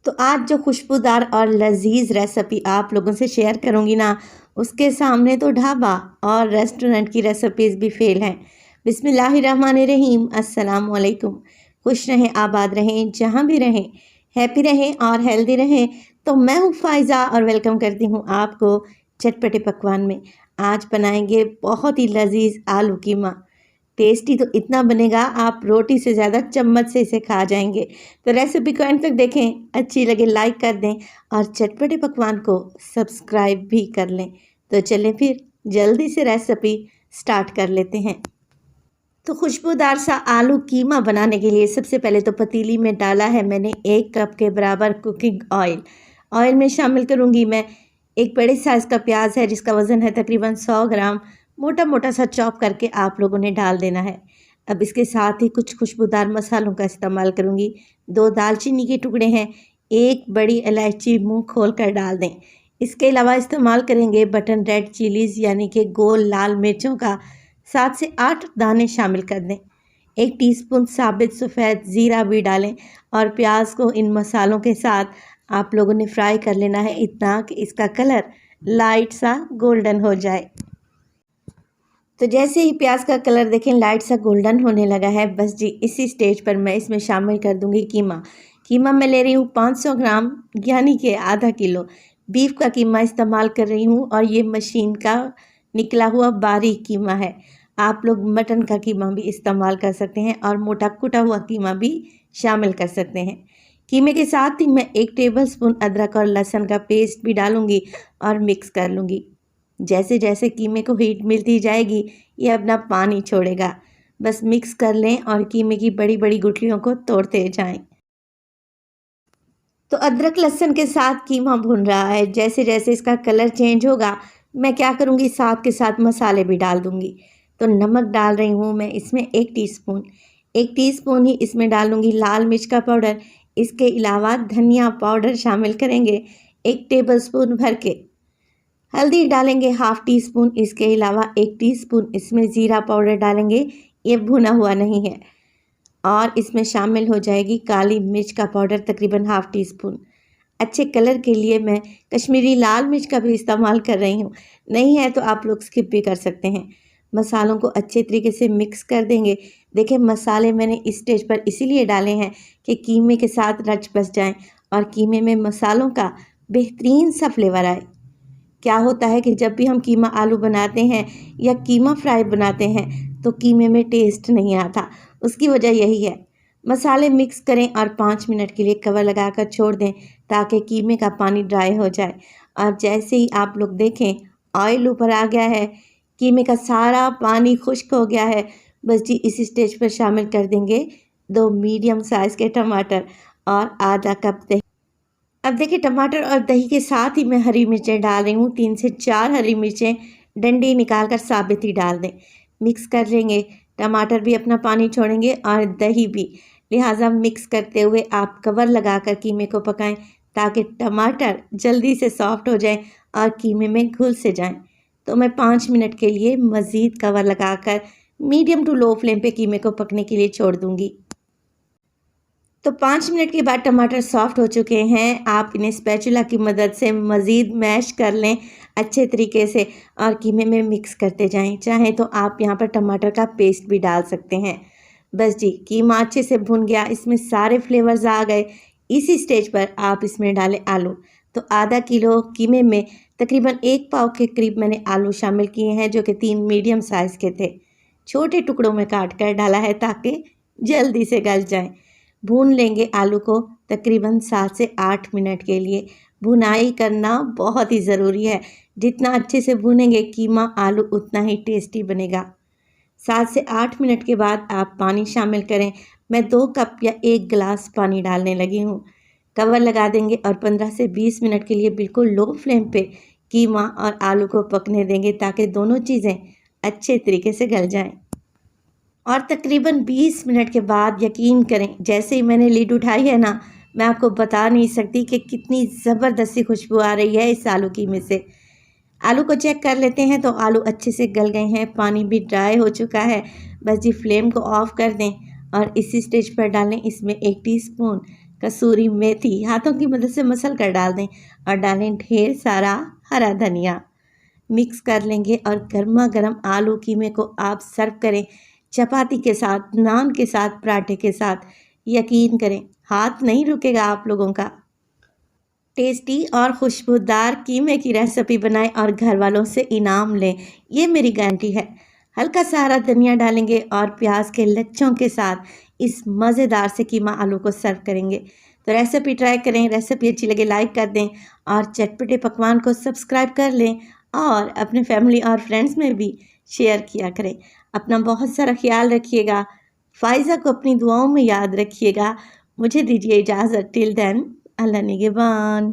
तो आज जो खुशबूदार और लजीज रेसिपी आप लोगों से शेयर करूंगी ना, उसके सामने तो ढाबा और रेस्टोरेंट की रेसिपीज़ भी फेल हैं। बिस्मिल्लाहिर्रहमानिर्रहीम, अस्सलाम वालेकुम। खुश रहें, आबाद रहें, जहाँ भी रहें, हैप्पी रहें और हेल्दी रहें। तो मैं हूँ फ़ायज़ा और वेलकम करती हूँ आपको चटपटे पकवान में। आज बनाएंगे बहुत ही लजीज आलू कीमा। टेस्टी तो इतना बनेगा, आप रोटी से ज़्यादा चम्मच से इसे खा जाएंगे। तो रेसिपी को एंड तक देखें, अच्छी लगे लाइक कर दें और चटपटे पकवान को सब्सक्राइब भी कर लें। तो चलें फिर जल्दी से रेसिपी स्टार्ट कर लेते हैं। तो खुशबूदार सा आलू कीमा बनाने के लिए सबसे पहले तो पतीली में डाला है मैंने 1 कप के बराबर कुकिंग ऑयल। ऑयल में शामिल करूँगी मैं एक बड़े साइज़ का प्याज है जिसका वज़न है तकरीबन 100 ग्राम। मोटा मोटा सा चॉप करके आप लोगों ने डाल देना है। अब इसके साथ ही कुछ खुशबूदार मसालों का इस्तेमाल करूँगी। 2 दालचीनी के टुकड़े हैं, 1 बड़ी इलायची मुंह खोल कर डाल दें। इसके अलावा इस्तेमाल करेंगे बटन रेड चिलीज़ यानी कि गोल लाल मिर्चों का 7 से 8 दाने शामिल कर दें। 1 टीस्पून साबित सफ़ेद ज़ीरा भी डालें और प्याज को इन मसालों के साथ आप लोगों ने फ्राई कर लेना है, इतना कि इसका कलर लाइट सा गोल्डन हो जाए। तो जैसे ही प्याज का कलर देखें लाइट सा गोल्डन होने लगा है, बस जी इसी स्टेज पर मैं इसमें शामिल कर दूंगी कीमा। कीमा मैं ले रही हूँ 500 ग्राम यानी कि आधा किलो। बीफ का कीमा इस्तेमाल कर रही हूँ और ये मशीन का निकला हुआ बारीक कीमा है। आप लोग मटन का कीमा भी इस्तेमाल कर सकते हैं और मोटा कुटा हुआ कीमा भी शामिल कर सकते हैं। कीमे के साथ ही मैं 1 टेबलस्पून अदरक और लहसुन का पेस्ट भी डालूंगी और मिक्स कर लूँगी। जैसे जैसे कीमे को हीट मिलती जाएगी ये अपना पानी छोड़ेगा। बस मिक्स कर लें और कीमे की बड़ी बड़ी गुठलियों को तोड़ते जाएं। तो अदरक लहसुन के साथ कीमा भुन रहा है, जैसे जैसे इसका कलर चेंज होगा मैं क्या करूँगी, साथ के साथ मसाले भी डाल दूँगी। तो नमक डाल रही हूँ मैं इसमें 1 टीस्पून। 1 टीस्पून ही इसमें डालूँगी लाल मिर्च का पाउडर। इसके अलावा धनिया पाउडर शामिल करेंगे 1 टेबलस्पून भर के। हल्दी डालेंगे हाफ़ टी स्पून। इसके अलावा 1 टीस्पून इसमें ज़ीरा पाउडर डालेंगे, ये भुना हुआ नहीं है। और इसमें शामिल हो जाएगी काली मिर्च का पाउडर तकरीबन हाफ़ टी स्पून। अच्छे कलर के लिए मैं कश्मीरी लाल मिर्च का भी इस्तेमाल कर रही हूँ, नहीं है तो आप लोग स्किप भी कर सकते हैं। मसालों को अच्छे तरीके से मिक्स कर देंगे। देखिए मसाले मैंने इस स्टेज पर इसीलिए डाले हैं कि कीमे के साथ रच बस जाएँ और कीमे में मसालों का बेहतरीन सा फ्लेवर आए। क्या होता है कि जब भी हम कीमा आलू बनाते हैं या कीमा फ्राई बनाते हैं तो कीमे में टेस्ट नहीं आता, उसकी वजह यही है। मसाले मिक्स करें और 5 मिनट के लिए कवर लगाकर छोड़ दें ताकि कीमे का पानी ड्राई हो जाए। और जैसे ही आप लोग देखें ऑयल ऊपर आ गया है, कीमे का सारा पानी खुश्क हो गया है, बस जी इसी स्टेज पर शामिल कर देंगे 2 मीडियम साइज़ के टमाटर और आधा कप दही। अब देखिए टमाटर और दही के साथ ही मैं हरी मिर्चें डाल रही हूँ, 3 से 4 हरी मिर्चें डंडी निकाल कर साबित ही डाल दें। मिक्स कर लेंगे, टमाटर भी अपना पानी छोड़ेंगे और दही भी, लिहाजा मिक्स करते हुए आप कवर लगाकर कीमे को पकाएं ताकि टमाटर जल्दी से सॉफ्ट हो जाएं और कीमे में घुल से जाएं। तो मैं 5 मिनट के लिए मज़ीद कवर लगाकर मीडियम टू लो फ्लेम पे कीमे को पकने के लिए छोड़ दूँगी। तो 5 मिनट के बाद टमाटर सॉफ्ट हो चुके हैं। आप इन्हें स्पैचुला की मदद से मज़ीद मैश कर लें अच्छे तरीके से और कीमे में मिक्स करते जाएं। चाहें तो आप यहाँ पर टमाटर का पेस्ट भी डाल सकते हैं। बस जी कीमा अच्छे से भुन गया, इसमें सारे फ्लेवर्स आ गए। इसी स्टेज पर आप इसमें डालें आलू। तो आधा किलो कीमे में तकरीबन 1 पाव के करीब मैंने आलू शामिल किए हैं, जो कि 3 मीडियम साइज़ के थे। छोटे टुकड़ों में काट कर डाला है ताकि जल्दी से गल जाएँ। भून लेंगे आलू को तकरीबन 7 से 8 मिनट के लिए। भुनाई करना बहुत ही ज़रूरी है, जितना अच्छे से भूनेंगे कीमा आलू उतना ही टेस्टी बनेगा। 7 से 8 मिनट के बाद आप पानी शामिल करें। मैं 2 कप या 1 गिलास पानी डालने लगी हूँ। कवर लगा देंगे और 15 से 20 मिनट के लिए बिल्कुल लो फ्लेम पे कीमा और आलू को पकने देंगे ताकि दोनों चीज़ें अच्छे तरीके से गल जाएँ। और तकरीबन 20 मिनट के बाद यकीन करें, जैसे ही मैंने लीड उठाई है ना, मैं आपको बता नहीं सकती कि कितनी ज़बरदस्त सी खुशबू आ रही है इस आलू कीमे से। आलू को चेक कर लेते हैं तो आलू अच्छे से गल गए हैं, पानी भी ड्राई हो चुका है। बस जी फ्लेम को ऑफ़ कर दें और इसी स्टेज पर डालें इसमें 1 टीस्पून कसूरी मेथी हाथों की मदद से मसल कर डाल दें और डालें ढेर सारा हरा धनिया। मिक्स कर लेंगे और गर्मा गर्म आलू कीमे को आप सर्व करें चपाती के साथ, नान के साथ, पराठे के साथ। यकीन करें हाथ नहीं रुकेगा आप लोगों का। टेस्टी और खुशबूदार कीमे की रेसिपी बनाएं और घर वालों से इनाम लें, ये मेरी गारंटी है। हल्का सा हरा धनिया डालेंगे और प्याज के लच्छों के साथ इस मज़ेदार से कीमा आलू को सर्व करेंगे। तो रेसिपी ट्राई करें, रेसिपी अच्छी लगे लाइक कर दें और चटपटे पकवान को सब्सक्राइब कर लें और अपने फैमिली और फ्रेंड्स में भी शेयर किया करें। अपना बहुत सारा ख्याल रखिएगा। फ़ाइज़ा को अपनी दुआओं में याद रखिएगा। मुझे दीजिए इजाज़त। टिल देन, अल्लाह निगहबान।